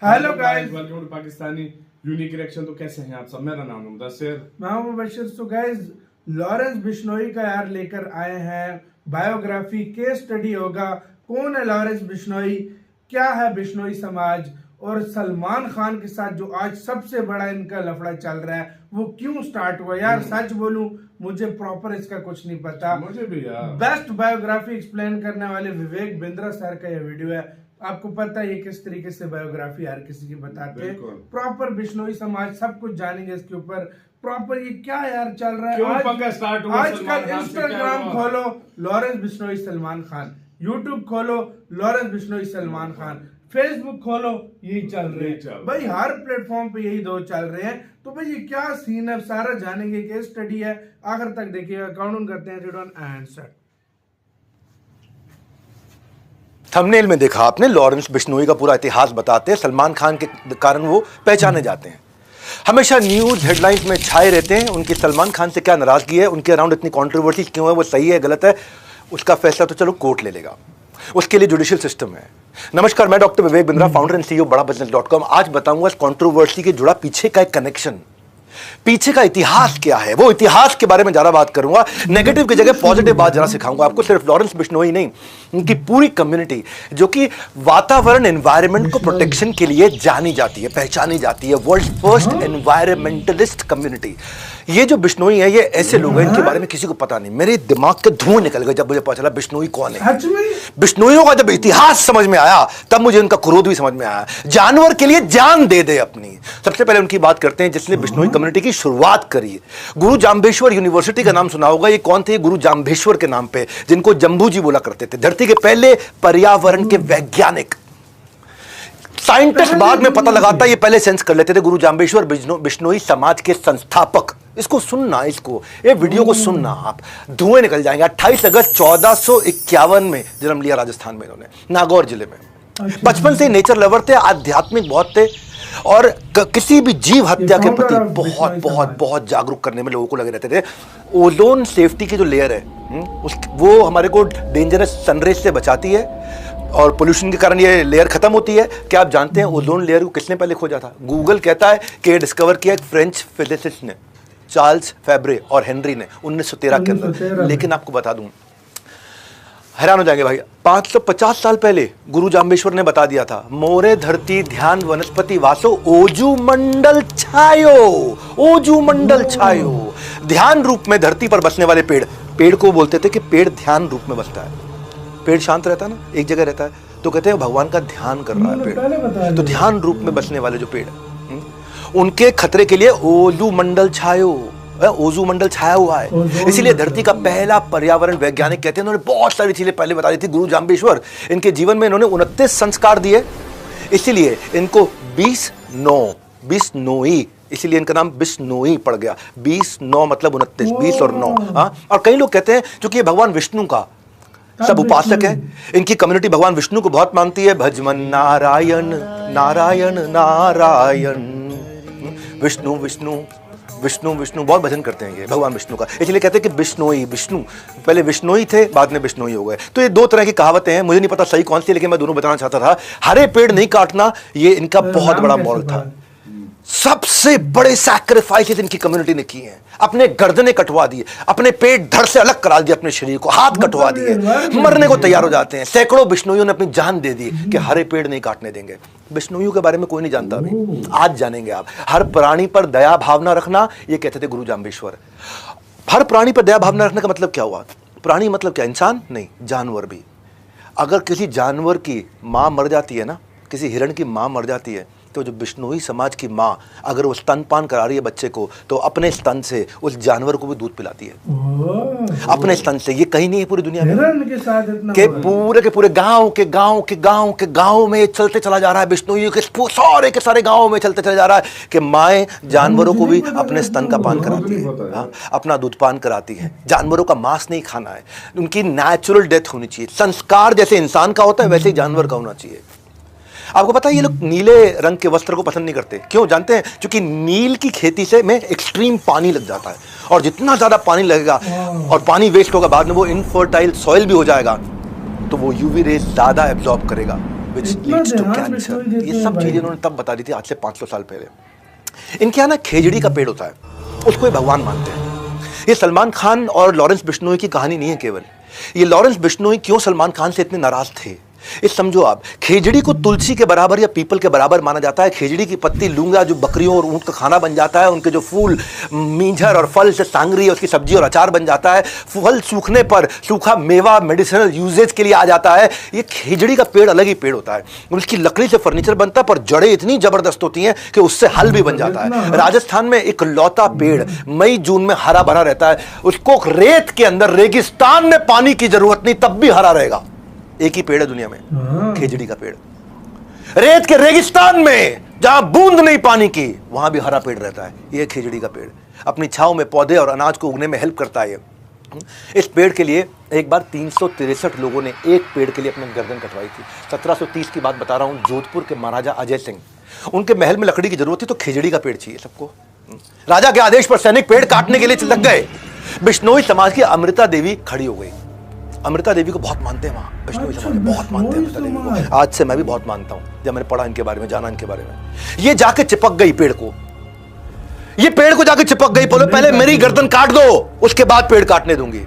Hello guys, welcome to Pakistani unique reaction. तो कैसे हैं आप सब? मेरा नाम है मुदस्सिर, मैं हूं Mubashir. So guys, Lawrence Bishnoi का यार लेकर आए हैं बायोग्राफी, केस स्टडी होगा। कौन है लॉरेंस बिश्नोई, क्या है बिश्नोई समाज, और सलमान खान के साथ जो आज सबसे बड़ा इनका लफड़ा चल रहा है वो क्यों स्टार्ट हुआ। यार सच बोलूं, मुझे प्रॉपर इसका कुछ नहीं पता। मुझे भी यार। बेस्ट बायोग्राफी एक्सप्लेन करने वाले विवेक बिंद्रा सर का यह वीडियो है। आपको पता है ये किस तरीके से बायोग्राफी हर किसी की बताते हैं। प्रॉपर बिश्नोई समाज सब कुछ जानेंगे इसके ऊपर। प्रॉपर ये क्या यार चल रहा है, क्यों पंगा स्टार्ट हुआ? आजकल इंस्टाग्राम खोलो लॉरेंस बिश्नोई सलमान खान, यूट्यूब खोलो लॉरेंस बिश्नोई सलमान खान, फेसबुक खोलो यही चल रहे हैं भाई। हर प्लेटफॉर्म पे यही दो चल रहे हैं। तो भाई ये क्या सीन है, सारा जानेंगे। केस स्टडी है, आखिर तक देखिएगा। काउंट करते हैं, read on and set. Thumbnail में देखा आपने, लॉरेंस बिश्नोई का पूरा इतिहास बताते हैं। सलमान खान के कारण वो पहचाने जाते हैं, हमेशा न्यूज हेडलाइंस में छाए रहते हैं। उनकी सलमान खान से क्या नाराजगी है, उनके अराउंड इतनी कंट्रोवर्सी क्यों है, वो सही है गलत है, उसका फैसला तो चलो कोर्ट ले लेगा, उसके लिए जुडिशियल सिस्टम है। नमस्कार, मैं doctor Vivek Bindra, founder and CEO बड़ाबिजनेस.com। आज बताऊंगा इस कंट्रोवर्सी के जुड़ा पीछे का एक कनेक्शन, पीछे का इतिहास क्या है, वो इतिहास के बारे में ज्यादा बात करूंगा। नेगेटिव की जगह पॉजिटिव बात जरा सिखाऊंगा आपको। सिर्फ लॉरेंस बिश्नोई नहीं, उनकी पूरी कम्युनिटी जो कि वातावरण एनवायरनमेंट को प्रोटेक्शन के लिए जानी जाती है, पहचानी जाती है, वर्ल्ड फर्स्ट एनवायरमेंटलिस्ट कम्युनिटी। ये जो बिश्नोई है, ये ऐसे लोग हैं इनके बारे में किसी को पता नहीं। मेरे दिमाग के धुएं निकल गए जब मुझे पता चला बिश्नोई कौन है। बिश्नोइयों का जब इतिहास समझ में आया तब मुझे उनका क्रोध भी समझ में आया। जानवर के लिए जान दे दे अपनी। सबसे पहले उनकी बात करते हैं जिसने बिश्नोई कम्युनिटी की शुरुआत करी। गुरु जाम्बेश्वर यूनिवर्सिटी का नाम सुना होगा। ये कौन थे? गुरु जाम्बेश्वर के नाम पे, जिनको जम्बू जी बोला करते थे। धरती के पहले पर्यावरण के वैज्ञानिक, साइंटिस्ट बाद में पता लगाता, ये पहले सेंस कर लेते थे। गुरु जाम्बेश्वर बिश्नोई समाज के संस्थापक। इसको सुनना, इसको ये वीडियो को सुनना, आप धुएं निकल जाएंगे। 28 अगस्त 1451 में जन्म लिया राजस्थान में इन्होंने, नागौर जिले में। बचपन से नेचर लवर थे, आध्यात्मिक बहुत थे, और किसी भी जीव हत्या के प्रति बहुत बहुत बहुत जागरूक करने में लोगों को लगे रहते थे। ओजोन सेफ्टी की जो लेयर है, वो हमारे को डेंजरस सनरेज से बचाती है, और पोल्यूशन के कारण ये लेयर खत्म होती है। क्या आप जानते हैं ओजोन लेयर को किसने पहले खोजा था? गूगल कहता है कि ये डिस्कवर किया एक फ्रेंच फिजिसिस्ट ने, चार्ल्स फेब्रे और हेनरी ने 1913 के अंदर। लेकिन आपको बता दूं, हैरान हो जाएंगे भाई, 550 साल पहले गुरु जाम्बेश्वर ने बता दिया था, मोरे धरती ध्यान वनस्पति वासो ओजू मंडल छायो। ओजू मंडल छायो, ध्यान रूप में धरती पर बसने वाले पेड़। पेड़ को बोलते थे कि पेड़ ध्यान रूप में बसता है। पेड़ शांत रहता है ना, एक जगह रहता है, तो कहते हैं भगवान का ध्यान कर रहा है पेड़। तो ध्यान रूप में बसने वाले जो पेड़, उनके खतरे के लिए ओजू मंडल छायो, ओजू मंडल छाया हुआ है। इसीलिए धरती का पहला पर्यावरण वैज्ञानिक कहते हैं। इन्होंने बहुत सारी चीजें पहले बता दी थी गुरु जाम्बेश्वर। इनके जीवन में इन्होंने 29 संस्कार दिए, इसीलिए इनको बिश्नोई, इसीलिए इनका नाम बिश्नोई पड़ गया। 20-9 मतलब 29, 20 और 9। और कई लोग कहते हैं क्योंकि ये भगवान विष्णु का सब उपासक है, इनकी कम्युनिटी भगवान विष्णु को बहुत मानती है। भजमन नारायण नारायण नारायण, विष्णु विष्णु विष्णु विष्णु, बहुत भजन करते हैं ये भगवान विष्णु का। इसलिए कहते हैं कि बिश्नोई, विष्णु पहले विश्नोई थे, बाद में बिश्नोई हो गए। तो ये दो तरह की कहावतें हैं, मुझे नहीं पता सही कौन सी, लेकिन मैं दोनों बताना चाहता था। हरे पेड़ नहीं काटना, ये इनका बहुत बड़ा मॉरल था। सबसे बड़े सैक्रिफाइसेस इनकी कम्युनिटी ने किए हैं। अपने गर्दनें कटवा दिए, अपने पेट धड़ से अलग करा दिए, अपने शरीर को हाथ कटवा दिए, मरने को तैयार हो जाते हैं। सैकड़ों बिश्नोइयों ने अपनी जान दे दी कि हरे पेड़ नहीं काटने देंगे। बिश्नोइयों के बारे में कोई नहीं जानता अभी, आज जानेंगे आप। हर प्राणी पर दया भावना रखना, ये कहते थे गुरु जाम्बेश्वर। हर प्राणी पर दया भावना रखने का मतलब क्या हुआ? प्राणी मतलब क्या? इंसान नहीं, जानवर भी। अगर किसी जानवर की मां मर जाती है ना, किसी हिरण की मां मर जाती है, तो जो बिश्नोई समाज की माँ अगर वो स्तनपान करा रही है बच्चे को, तो अपने स्तन से उस जानवर को भी दूध पिलाती है, अपने स्तन से। ये कहीं नहीं है पूरी दुनिया में के पूरे गांव में चलते चला जा रहा है। बिश्नोई के सारे गांवों में चलते चला जा रहा है कि माएँ जानवरों को भी अपने स्तन का पान कराती है, अपना दूध पान कराती है। जानवरों का मांस नहीं खाना है, उनकी नेचुरल डेथ होनी चाहिए। संस्कार जैसे इंसान का होता है वैसे ही जानवर का होना चाहिए। आपको पता है ये लोग नीले रंग के वस्त्र को पसंद नहीं करते, क्यों जानते हैं? क्योंकि नील की खेती से में एक्सट्रीम पानी लग जाता है, और जितना ज्यादा पानी लगेगा और पानी वेस्ट होगा, बाद में वो इनफर्टाइल सॉइल भी हो जाएगा, तो वो यूवी रेज ज्यादा एब्जॉर्ब करेगा। which इतना leads to ध्यान cancer। बिश्नोई देते ये हैं सब भाई। चीजें इन्होंने तब बता दी थी आज से 500 साल पहले। इनके यहाँ ना खेजड़ी का पेड़ होता है, उसको ये भगवान मानते हैं। ये सलमान खान और लॉरेंस बिश्नोई की कहानी नहीं है केवल, ये लॉरेंस बिश्नोई क्यों सलमान खान से इतने नाराज थे ये समझो आप। खेजड़ी को तुलसी के बराबर या पीपल के बराबर माना जाता है। खेजड़ी की पत्ती लूंगा जो बकरियों और ऊंट का खाना बन जाता है, उनके जो फूल मींझर और फल से सांगरी उसकी सब्जी और अचार बन जाता है, फल सूखने पर सूखा मेवा मेडिसिनल यूजेज के लिए आ जाता है। ये खेजड़ी का पेड़ अलग ही पेड़ होता है, उसकी लकड़ी से फर्नीचर बनता है, पर जड़ें इतनी जबरदस्त होती हैं कि उससे हल भी बन जाता है। राजस्थान में एक लौता पेड़ मई जून में हरा भरा रहता है, उसको रेत के अंदर रेगिस्तान में पानी की जरूरत नहीं तब भी हरा रहेगा। एक ही पेड़ है दुनिया में, खेजड़ी का पेड़। रेत के रेगिस्तान में जहां बूंद नहीं पानी की वहां भी हरा पेड़ रहता है। यह खेजड़ी का पेड़ अपनी छांव में पौधे और अनाज को उगने में हेल्प करता है। इस पेड़ के लिए एक बार 363 लोगों ने एक पेड़ के लिए अपनी गर्दन कटवाई थी। 1730 की बात बता रहा हूं, जोधपुर के महाराजा अजय सिंह, उनके महल में लकड़ी की जरूरत थी तो खेजड़ी का पेड़ चाहिए सबको। राजा के आदेश पर सैनिक पेड़ काटने के लिए लग गए। बिश्नोई समाज की अमृता देवी खड़ी हो गई। अमृता देवी को बहुत मानते हैं वहां, बिश्नोई समाज में बहुत मानते हैं अमृता देवी को। आज से मैं भी बहुत मानता हूं, जब मैंने पढ़ा इनके बारे में, जाना इनके बारे में। ये जाके चिपक गई पेड़ को, ये पेड़ को जाके चिपक गई, बोले पहले मेरी गर्दन काट दो उसके बाद पेड़ काटने दूंगी।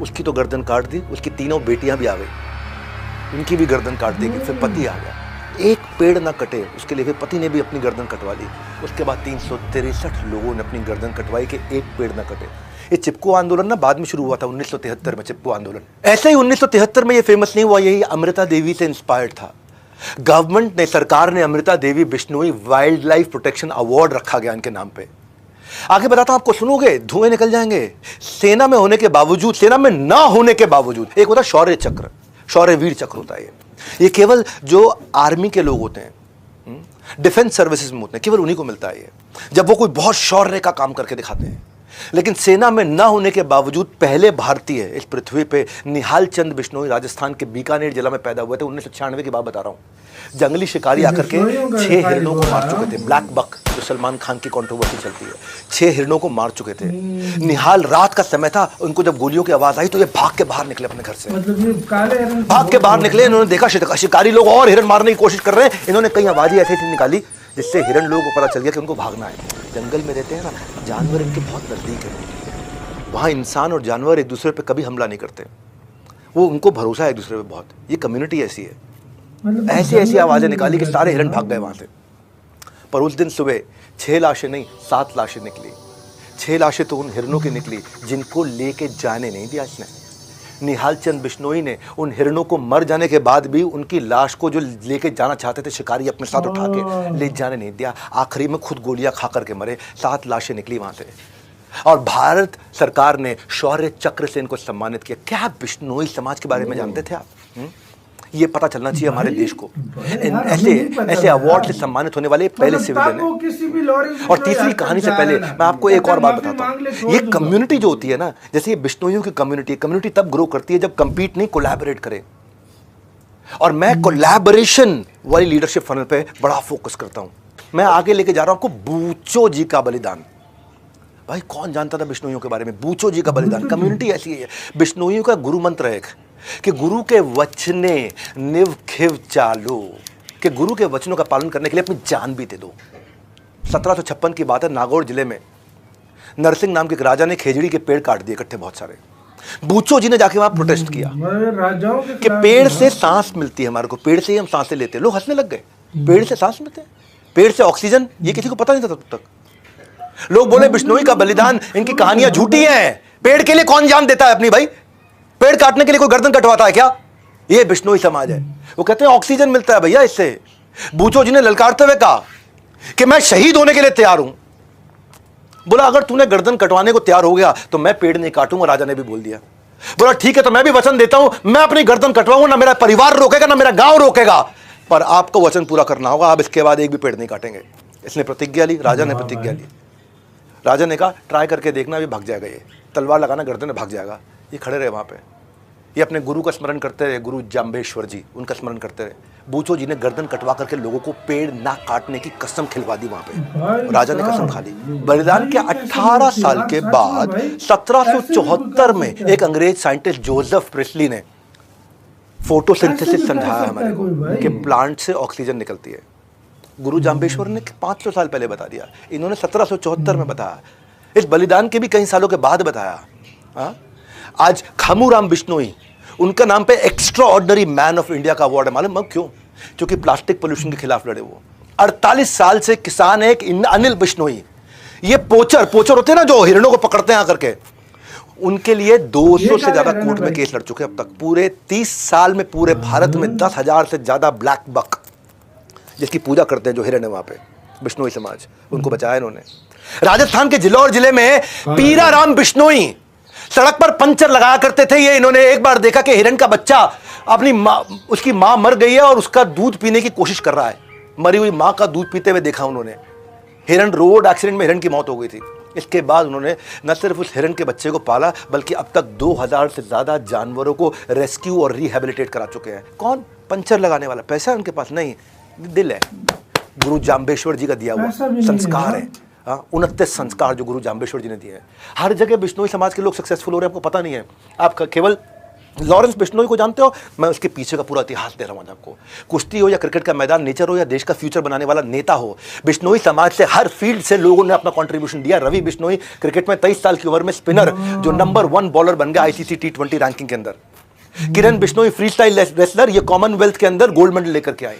उसकी तो गर्दन काट दी, उसकी तीनों बेटियां भी आ गई, इनकी भी गर्दन काट देगी। फिर पति आ गया, एक पेड़ ना कटे उसके लिए फिर पति ने भी अपनी गर्दन कटवा ली। उसके बाद 363 लोगों ने अपनी गर्दन कटवाई कि एक पेड़ ना कटे। ये चिपको आंदोलन ना बाद में शुरू हुआ था 1973 में, चिपको आंदोलन। ऐसे ही 1973 में ये फेमस नहीं हुआ, यही अमृता देवी से इंस्पायर्ड था। गवर्नमेंट ने, सरकार ने Amrita Devi Bishnoi wildlife protection award रखा गया इनके नाम पे। आगे बताता हूं आपको, सुनोगे धुएं निकल जाएंगे। सेना में होने के बावजूद, सेना में ना होने के बावजूद, एक होता है शौर्य चक्र, शौर्य वीर चक्र होता है ये केवल जो आर्मी के लोग होते हैं, डिफेंस सर्विसेज में होते हैं, केवल उन्हीं को मिलता है ये, जब वो कोई बहुत शौर्य का काम करके दिखाते हैं। लेकिन सेना में ना होने के बावजूद पहले भारतीय इस पृथ्वी पे निहाल चंद बिश्नोई राजस्थान के बीकानेर जिला में पैदा हुए थे। 1996 की बात बता रहा हूं। जंगली शिकारी आकर के 6 हिरणों को मार चुके थे। ब्लैक बक जो सलमान खान की कंट्रोवर्सी चलती है, 6 हिरणों को मार चुके थे। निहाल, रात का समय था, उनको जब गोलियों की आवाज आई तो ये भाग के बाहर निकले अपने घर से, मतलब ये काले हिरण भाग के बाहर निकले। इन्होंने देखा शिकारी लोग और हिरण मारने की कोशिश कर रहे हैं। इन्होंने कई आवाजें ऐसी निकाली जिससे हिरण लोगों को पता चल गया कि उनको भागना है। जंगल में रहते हैं ना, जानवर इनके बहुत नजदीक है। वहाँ इंसान और जानवर एक दूसरे पे कभी हमला नहीं करते, वो उनको भरोसा है एक दूसरे पे बहुत। ये कम्युनिटी ऐसी है। मतलब ऐसी ऐसी आवाजें निकाली कि सारे हिरण भाग गए वहां से। पर उस दिन सुबह 6 लाशें नहीं, 7 लाशें निकली। 6 लाशें तो उन हिरणों की निकली जिनको लेके जाने नहीं दिया इसने। निहाल चंद बिश्नोई ने उन हिरणों को मर जाने के बाद भी उनकी लाश को जो लेके जाना चाहते थे शिकारी, अपने साथ उठा के ले जाने नहीं दिया। आखिरी में खुद गोलियां खा करके मरे। 7 लाशें निकली वहां से और भारत सरकार ने शौर्य चक्र से इनको सम्मानित किया। क्या आप बिश्नोई समाज के बारे में जानते थे आप? ये पता चलना चाहिए हमारे देश को। ऐसे अवार्ड से सम्मानित होने वाले पहले सिविलियन है। और तीसरी कहानी से पहले मैं आपको एक और बात बताता हूँ। ये कम्युनिटी जो होती है ना, जैसे ये बिश्नोइयों की कम्युनिटी तब ग्रो करती है जब कंपीट नहीं, कोलैबोरेट करे। और मैं कोलैबोरेशन वाली लीडरशिप फनल पे बड़ा फोकस करता हूँ। मैं आगे लेके जा रहा हूँ आपको बूचो जी का बलिदान। भाई कौन जानता था बिश्नोइयों के बारे में? बूचो जी का बलिदान। कम्युनिटी ऐसी है। बिश्नोइयों का गुरु मंत्र है कि गुरु के वचने निव खिव चालो, कि गुरु के वचनों का पालन करने के लिए अपनी जान भी दे दो। 1756 की बात है, नागौर जिले में नरसिंह नाम के एक राजा ने खेजड़ी के पेड़ काट दिए इकट्ठे बहुत सारे। बूचो जी ने जाके वहां प्रोटेस्ट किया कि पेड़ से सांस मिलती है हमारे को, पेड़ से ही हम सांसें लेते हैं। लोग हंसने लग गए, पेड़ से सांस मिलते हैं, पेड़ से ऑक्सीजन, ये किसी को पता नहीं था तब तक। लोग बोले बिश्नोई का बलिदान, इनकी कहानियां झूठी हैं। पेड़ के लिए कौन जान देता है अपनी? भाई पेड़ काटने के लिए कोई गर्दन कटवाता है क्या? ये बिश्नोई समाज है। वो कहते हैं ऑक्सीजन मिलता है भैया इससे। बूचो जी ने ललकारते हुए कहा कि मैं शहीद होने के लिए तैयार हूं। बोला अगर तूने गर्दन कटवाने को तैयार हो गया तो मैं पेड़ नहीं काटूंगा। राजा ने भी बोल दिया। बोला ठीक है, तो मैं भी वचन देता हूं, मैं अपनी गर्दन कटवाऊंगा, ना मेरा परिवार रोकेगा ना मेरा गांव रोकेगा, पर आपको वचन पूरा करना होगा, आप इसके बाद एक भी पेड़ नहीं काटेंगे। इसने प्रतिज्ञा ली, राजा ने प्रतिज्ञा ली। राजा ने कहा ट्राई करके देखना, अभी भाग जाएगा, ये तलवार लगाना गर्दन में भाग जाएगा। ये खड़े रहे वहां पे, ये अपने गुरु का स्मरण करते रहे, गुरु जाम्बेश्वर जी, उनका स्मरण करते रहे। बूचो जी ने गर्दन कटवा करके लोगों को पेड़ ना काटने की कसम खिलवा दी वहां पे। राजा ने कसम खा ली। बलिदान के 18 साल के बाद 1774 में एक अंग्रेज साइंटिस्ट जोसेफ प्रिस्ली ने फोटोसिंथेसिस ऐसे भी कर समझाया सकता हमारे है को कोई भाई। कि प्लांट से ऑक्सीजन निकलती है। गुरु जाम्बेश्वर ने 500 साल पहले बता दिया, इन्होंने 1774 में बताया, इस बलिदान के भी कई सालों के बाद बताया। हाँ? आज खामूराम बिश्नोई, उनका नाम पे extra ordinary man of India का अवार्ड है। मालूम क्यों? क्योंकि प्लास्टिक पोल्यूशन के खिलाफ लड़े वो। 48 साल से किसान है। अनिल बिश्नोई, ये पोचर होते हैं ना जो हिरणों को पकड़ते हैं आकर के, उनके लिए 200 से ज्यादा कोर्ट में केस लड़ चुके हैं अब तक। पूरे 30 साल में पूरे भारत में 10,000 से ज्यादा ब्लैक बक जिसकी पूजा करते हैं जो हिरण है वहां पे, बिश्नोई समाज, उनको बचाया इन्होंने। राजस्थान के जिलौर जिले में पीराराम बिश्नोई सड़क पर पंचर लगाया करते थे। ये इन्होंने एक बार देखा कि हिरण का बच्चा अपनी माँ, उसकी माँ मर गई है और उसका दूध पीने की कोशिश कर रहा है। मरी हुई माँ का दूध पीते हुए देखा उन्होंने। हिरण, रोड एक्सीडेंट में हिरण की मौत हो गई थी। इसके बाद उन्होंने न सिर्फ उस हिरण के बच्चे को पाला, बल्कि अब तक 2000 से ज्यादा जानवरों को रेस्क्यू और रिहेबिलिटेट करा चुके हैं। कौन? पंचर लगाने वाला। पैसा है उनके पास? नहीं, दिल है। गुरु जाम्बेश्वर जी का दिया हुआ संस्कार है। 29 संस्कार जो गुरु जाम्बेश्वर जी ने दिए हैं। हर जगह बिश्नोई समाज के लोग सक्सेसफुल हो रहे हैं, आपको पता नहीं है। आप केवल लॉरेंस बिश्नोई को जानते हो, मैं उसके पीछे का पूरा इतिहास दे रहा हूं आज आपको। कुश्ती हो या क्रिकेट का मैदान, नेचर हो या देश का फ्यूचर बनाने वाला नेता हो, बिश्नोई समाज से हर फील्ड से लोगों ने अपना कंट्रीब्यूशन दिया। रवि बिश्नोई क्रिकेट में 23 साल की उम्र में स्पिनर जो नंबर 1 बॉलर बन गया आईसीसी T20 रैंकिंग के अंदर। किरण बिश्नोई फ्री स्टाइल रेसलर, ये कॉमनवेल्थ के अंदर गोल्ड मेडल लेकर के आए।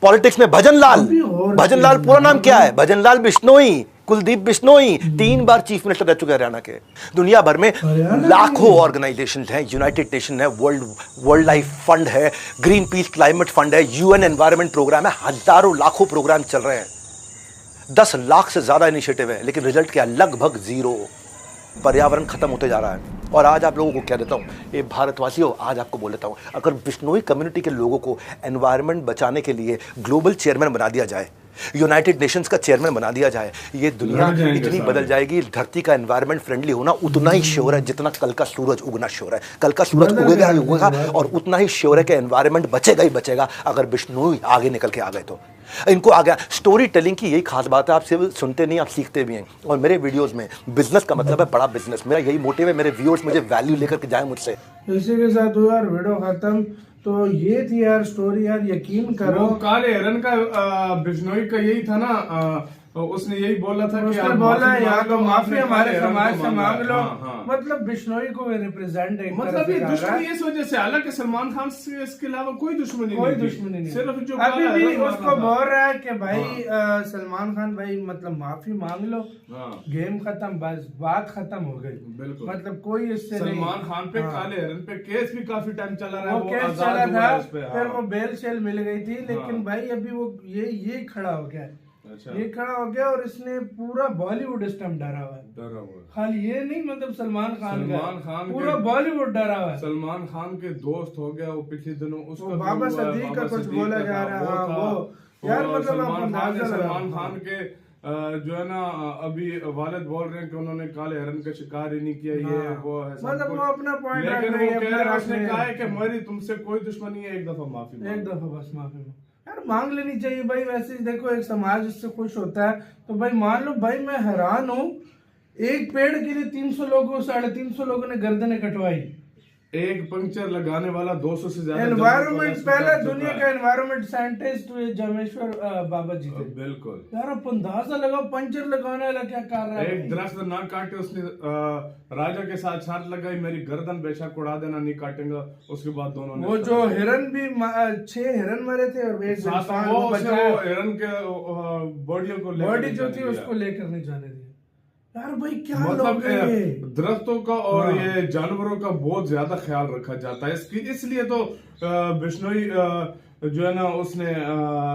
पॉलिटिक्स में भजनलाल पूरा नाम क्या है? भजनलाल बिश्नोई, कुलदीप बिश्नोई 3 बार चीफ मिनिस्टर रह चुके हैं हरियाणा के। दुनिया भर में लाखों ऑर्गेनाइजेशन हैं, यूनाइटेड नेशन है, वर्ल्ड लाइफ फंड है, ग्रीन पीस क्लाइमेट फंड है, यूएन एनवायरनमेंट प्रोग्राम है, हजारों लाखों प्रोग्राम चल रहे हैं। 10 लाख से ज्यादा इनिशिएटिव है, लेकिन रिजल्ट क्या? लगभग 0। पर्यावरण खत्म होते जा रहा है। और आज आप लोगों को कह देता हूँ, ये भारतवासियों, आज आपको बोल देता हूँ, अगर बिश्नोई कम्युनिटी के लोगों को एनवायरनमेंट बचाने के लिए ग्लोबल चेयरमैन बना दिया जाए, यूनाइटेड नेशंस का चेयरमैन बना दिया जाए, ये दुनिया इतनी बदल जाएगी। धरती का एनवायरनमेंट फ्रेंडली होना उतना ही श्योर है जितना कल का सूरज उगना श्योर है। कल का सूरज उगेगा ही उगेगा, और उतना ही श्योर है कि एनवायरनमेंट बचेगा ही बचेगा अगर बिश्नोई आगे निकल के आ गए तो। इनको आ गया। स्टोरी टेलिंग की यही खास बात है, आप सिर्फ सुनते नहीं, आप सीखते भी हैं। और मेरे वीडियोस में बिजनेस का मतलब है बड़ा बिजनेस, मेरा यही मोटिव है, मेरे व्यूअर्स मुझे वैल्यू लेकर के जाए मुझसे। इसी के साथ हुआ यार वीडियो खत्म। तो ये थी यार स्टोरी यार, यकीन करो। वो काले हिरन का बिश्नोई का यही था ना, उसने यही बोला था कि उसने बोला यहाँ तो माफी हमारे समाज से मांग लो। हाँ। मतलब बिश्नोई को रिप्रेजेंट एक मतलब ये दुश्मनी इस वजह से, हालांकि सलमान खान से इसके अलावा कोई दुश्मनी नहीं, सिर्फ जो अभी भी उसको बोल रहा है कि भाई सलमान खान भाई मतलब माफी मांग लो, गेम खत्म, बस बात खत्म हो गई। बिल्कुल, मतलब कोई इससे सलमान खान पे काले हिरन पे केस भी काफी टाइम चला रहा है, वो केस चला था, फिर वो बेल शेल मिल गई थी, लेकिन भाई अभी वो ये खड़ा हो गया। अच्छा। ये खड़ा हो गया और इसने पूरा बॉलीवुड इस टाइम डरा हुआ है। खाली ये नहीं, मतलब सलमान खान पूरा बॉलीवुड डरा हुआ है। सलमान खान के दोस्त हो गया वो पिछले दिनों, उसका बाबा सदीक का कुछ बोला जा रहा है। वो यार मतलब सलमान खान के जो है ना, अभी वालिद बोल रहे हैं कि उन्होंने काले हिरन का शिकार ही नहीं किया, ये वो है, मतलब वो अपना पॉइंट रख लेकिन रहे हैं। वो कह रहा है, उसने कहा है कि मेरी तुमसे कोई दुश्मनी है, एक दफा बस माफी यार मांग लेनी चाहिए भाई। वैसे ही देखो, एक समाज इससे खुश होता है तो भाई मान लो। भाई मैं हैरान हूँ, एक पेड़ के लिए 300 लोगों 350 लोगों ने गर्दनें कटवाई। एक पंक्चर लगाने वाला 200 से ज्यादा एनवायरमेंट, पहला दुनिया का एनवायरमेंट साइंटिस्ट जामेश्वर बाबा जी थे। बिल्कुल यार अब अंदाजा लगाओ, पंचर लगाने वाला क्या कर रहा है। एक दरख्त ना काटे, उसने राजा के साथ शर्त लगाई, मेरी गर्दन बेशक उड़ा देना, नहीं काटेंगा। उसके बाद दोनों ने, वो जो हिरन भी 6 हिरन मरे थे और एक हिरन के बॉडी जो थी उसको लेकर नहीं जाने दिया। यार भाई क्या मतलब दरख्तों का और ये जानवरों का बहुत ज्यादा ख्याल रखा जाता है, इसलिए तो बिश्नोई जो है ना, उसने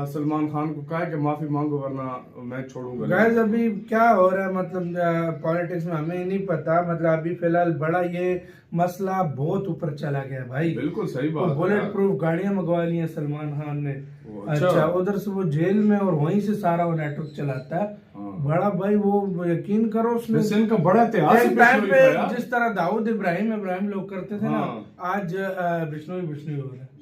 सलमान खान को कहा कि माफी मांगो वरना मैं छोड़ूंगा। गाइस अभी क्या हो रहा है मतलब पॉलिटिक्स में हमें नहीं पता। मतलब अभी फिलहाल बड़ा ये मसला बहुत ऊपर चला गया भाई। बिल्कुल सही बात। बुलेट प्रूफ गाड़ियां मंगवा ली हैं सलमान खान ने। अच्छा, उधर से वो जेल में और वहीं से सारा वो नेटवर्क चलाता है। बड़ा भाई वो यकीन करो, उसने इनका बड़ा इतिहास एक टाइम पे जिस तरह दाऊद इब्राहिम लोग करते थे ना, आज बिश्नोई हो रहा है।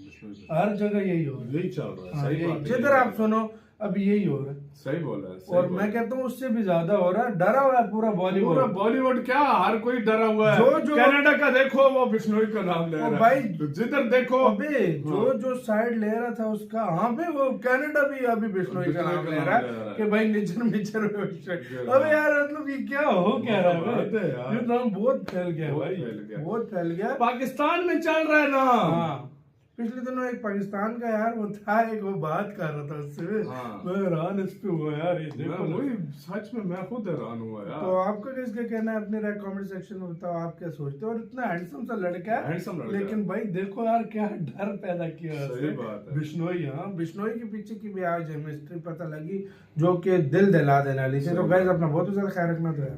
हर जगह यही हो रहा है, यही चल रहा है। सही बात है। जिधर आप सुनो अब यही हो रहा है। सही बोला है, सही और बोला मैं कहता हूँ उससे भी ज्यादा हो रहा है, डरा हुआ है पूरा पूरा बॉलीवुड। बॉलीवुड क्या, हर कोई डरा हुआ है। जो कनाडा का देखो वो बिश्नोई का नाम ले ओ रहा भाई, है, तो जिधर देखो अबे जो साइड ले रहा था उसका, हाँ पे वो कनाडा भी अभी बिश्नोई का नाम ले रहा है कि भाई निचर मिचर। अबे यार मतलब ये क्या हो क्या रहा है बात है यार। ये नाम बहुत फैल गया बहुत भाई, फैल गया। बहुत फैल गया। पाकिस्तान में चल रहा है ना। हाँ, पिछले दिनों एक पाकिस्तान का यार वो था, एक वो बात कर रहा था उससे, हाँ। मैं हैरान इस पे हुआ यार, ये मैं देखो। वही सच में मैं खुद हैरान हुआ यार। तो आपका किसका कहना है, अपने राय कमेंट सेक्शन में बताओ, आप क्या सोचते हो। और इतना हैंडसम सा लड़का है, हैंडसम लड़का लेकिन भाई देखो यार क्या डर पैदा किया है सही उसने। बात है। बिश्नोई, हाँ बिश्नोई के पीछे की भी आज हमें हिस्ट्री पता लगी जो कि दिल दिला देने वाली थी। तो गाइस अपना बहुत ज्यादा ख्याल रखना था यार।